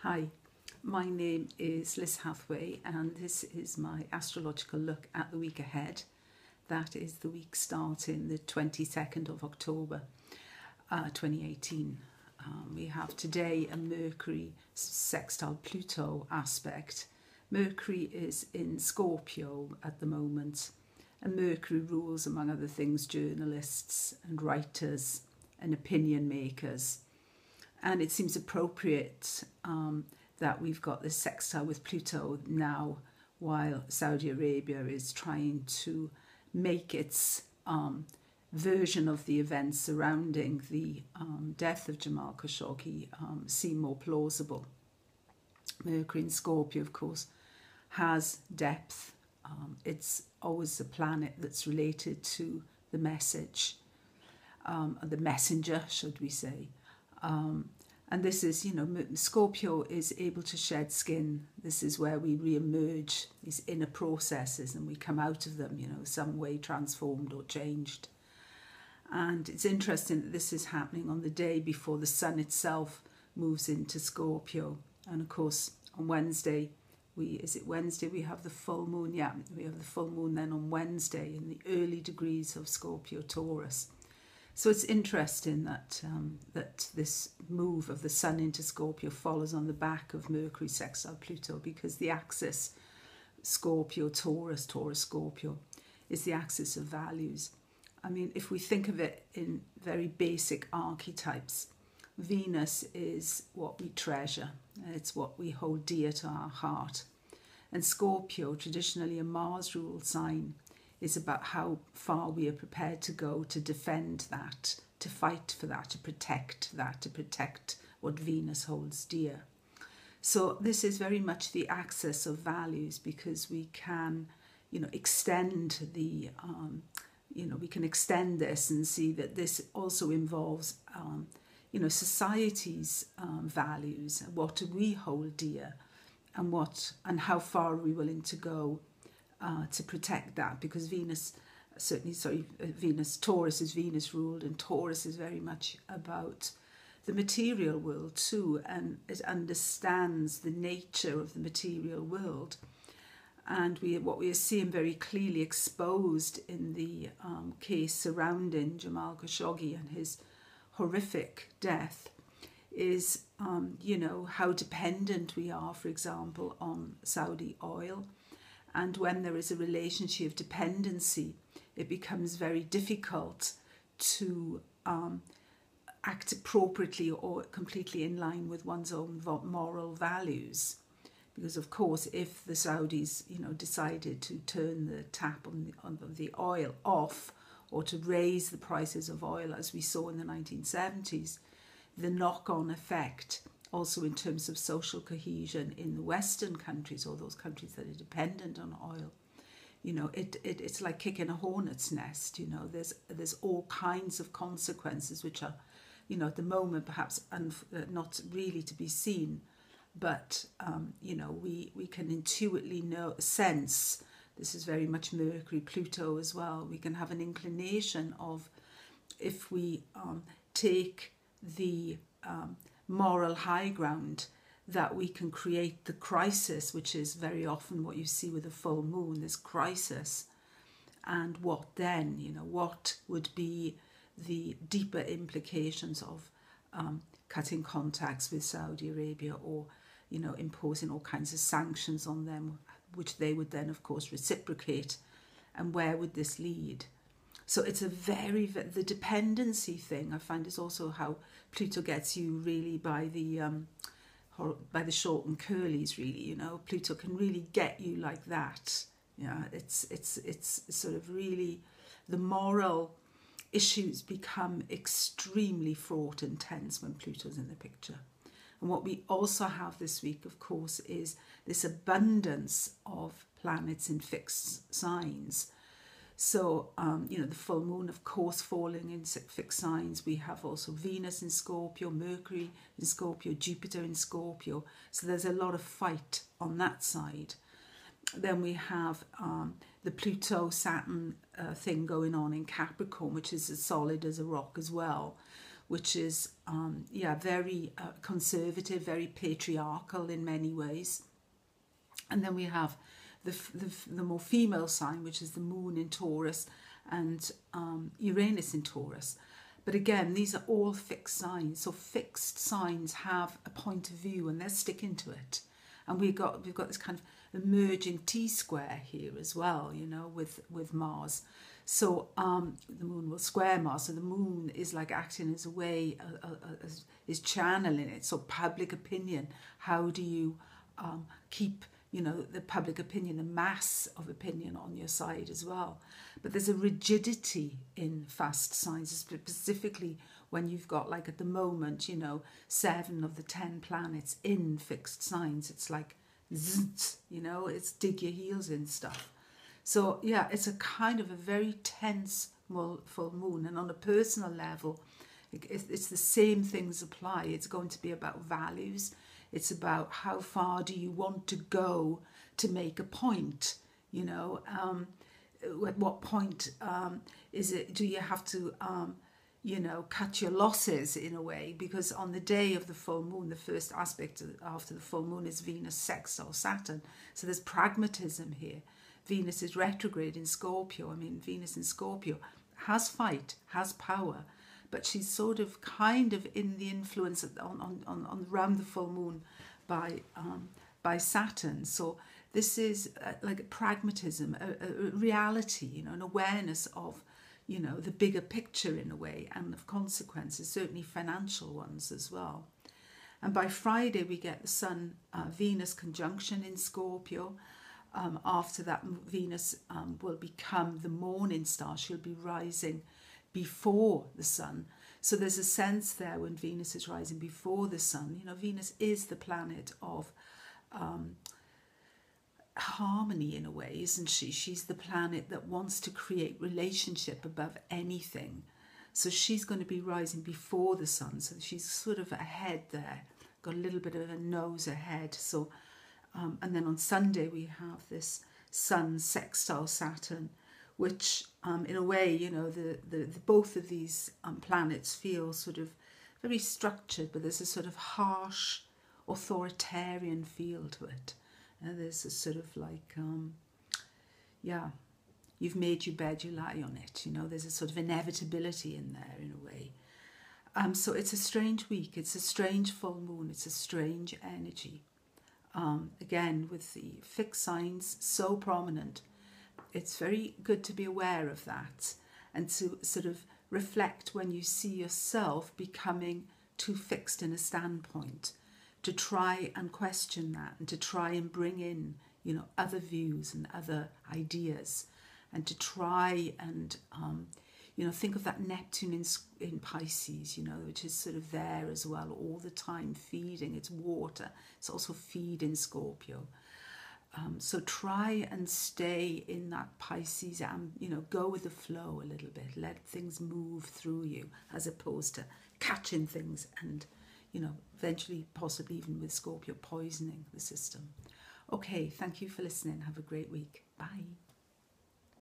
Hi, my name is Liz Hathway and this is my astrological look at the week ahead. That is the week starting the 22nd of October 2018. We have today a Mercury sextile Pluto aspect. Mercury is in Scorpio at the moment, and Mercury rules, among other things, journalists and writers and opinion makers. And it seems appropriate that we've got this sextile with Pluto now, while Saudi Arabia is trying to make its version of the events surrounding the death of Jamal Khashoggi seem more plausible. Mercury in Scorpio, of course, has depth. It's always a planet that's related to the message, the messenger, should we say. And this is, Scorpio is able to shed skin. This is where we re-emerge these inner processes and we come out of them, some way transformed or changed. And it's interesting that this is happening on the day before the sun itself moves into Scorpio. And of course, on Wednesday, we have the full moon. Yeah, we have the full moon then on Wednesday in the early degrees of Scorpio Taurus. So it's interesting that that this move of the sun into Scorpio follows on the back of Mercury sextile Pluto, because the axis Scorpio Taurus, Taurus Scorpio is the axis of values. I mean, if we think of it in very basic archetypes, Venus is what we treasure. It's what we hold dear to our heart. And Scorpio, traditionally a Mars-ruled sign, is about how far we are prepared to go to defend that, to fight for that, to protect what Venus holds dear. So this is very much the axis of values, because we can, extend the, we can extend this and see that this also involves, society's values. What do we hold dear, and how far are we willing to go to protect that? Because Taurus is Venus ruled, and Taurus is very much about the material world too, and it understands the nature of the material world. And what we are seeing very clearly exposed in the case surrounding Jamal Khashoggi and his horrific death is, how dependent we are, for example, on Saudi oil. And when there is a relationship of dependency, it becomes very difficult to act appropriately or completely in line with one's own moral values. Because, of course, if the Saudis, decided to turn the tap on the oil off, or to raise the prices of oil, as we saw in the 1970s, the knock-on effect also in terms of social cohesion in the Western countries, or those countries that are dependent on oil, it's like kicking a hornet's nest. There's all kinds of consequences which are, at the moment perhaps not really to be seen, but we can intuitively sense. This is very much Mercury, Pluto as well. We can have an inclination of, if we take the moral high ground, that we can create the crisis, which is very often what you see with a full moon, this crisis. And what then, what would be the deeper implications of cutting contacts with Saudi Arabia, or, imposing all kinds of sanctions on them, which they would then, of course, reciprocate. And where would this lead? So it's the dependency thing, I find, is also how Pluto gets you really by the short and curlies, really. Pluto can really get you like that. Yeah, it's sort of really, the moral issues become extremely fraught and tense when Pluto's in the picture. And what we also have this week, of course, is this abundance of planets in fixed signs. So, the full moon, of course, falling in fixed signs. We have also Venus in Scorpio, Mercury in Scorpio, Jupiter in Scorpio. So there's a lot of fight on that side. Then we have the Pluto-Saturn thing going on in Capricorn, which is as solid as a rock as well, which is, very conservative, very patriarchal in many ways. And then we have the more female sign, which is the moon in Taurus and Uranus in Taurus. But again, these are all fixed signs. So fixed signs have a point of view and they're sticking to it. And we've got this kind of emerging T-square here as well, you know, with Mars. So the moon will square Mars. So the moon is like acting as a way, is channeling it. So public opinion, how do you keep, you know, the public opinion, the mass of opinion on your side as well. But there's a rigidity in fast signs, specifically when you've got, like at the moment, you know, 7 of the 10 planets in fixed signs. It's like, zzz, you know, it's dig your heels in stuff. So yeah, it's a kind of a very tense full moon. And on a personal level, it's the same things apply. It's going to be about values. It's about how far do you want to go to make a point, you know. At what point is it, do you have to, you know, cut your losses in a way? Because on the day of the full moon, the first aspect after the full moon is Venus sextile Saturn. So there's pragmatism here. Venus is retrograde in Scorpio. I mean, Venus in Scorpio has fight, has power, but she's sort of kind of in the influence on around the full moon by Saturn. So this is like a pragmatism, a reality, you know, an awareness of, you know, the bigger picture in a way, and of consequences, certainly financial ones as well. And by Friday we get the Sun Venus conjunction in Scorpio. After that, Venus will become the morning star. She'll be rising before the Sun. So there's a sense there when Venus is rising before the Sun. You know, Venus is the planet of harmony in a way, isn't she? She's the planet that wants to create relationship above anything. So she's going to be rising before the Sun. So she's sort of ahead there, got a little bit of a nose ahead. So, and then on Sunday we have this Sun sextile Saturn, which in a way, you know, the both of these planets feel sort of very structured, but there's a sort of harsh, authoritarian feel to it. And there's a sort of like, you've made your bed, you lie on it. You know, there's a sort of inevitability in there in a way. So it's a strange week. It's a strange full moon. It's a strange energy. Again, with the fixed signs so prominent, it's very good to be aware of that and to sort of reflect when you see yourself becoming too fixed in a standpoint, to try and question that and to try and bring in, you know, other views and other ideas, and to try and, you know, think of that Neptune in Pisces, you know, which is sort of there as well all the time, feeding. It's water. It's also feed in Scorpio. So try and stay in that Pisces and, you know, go with the flow a little bit. Let things move through you as opposed to catching things and, you know, eventually possibly even with Scorpio poisoning the system. Okay, thank you for listening. Have a great week. Bye.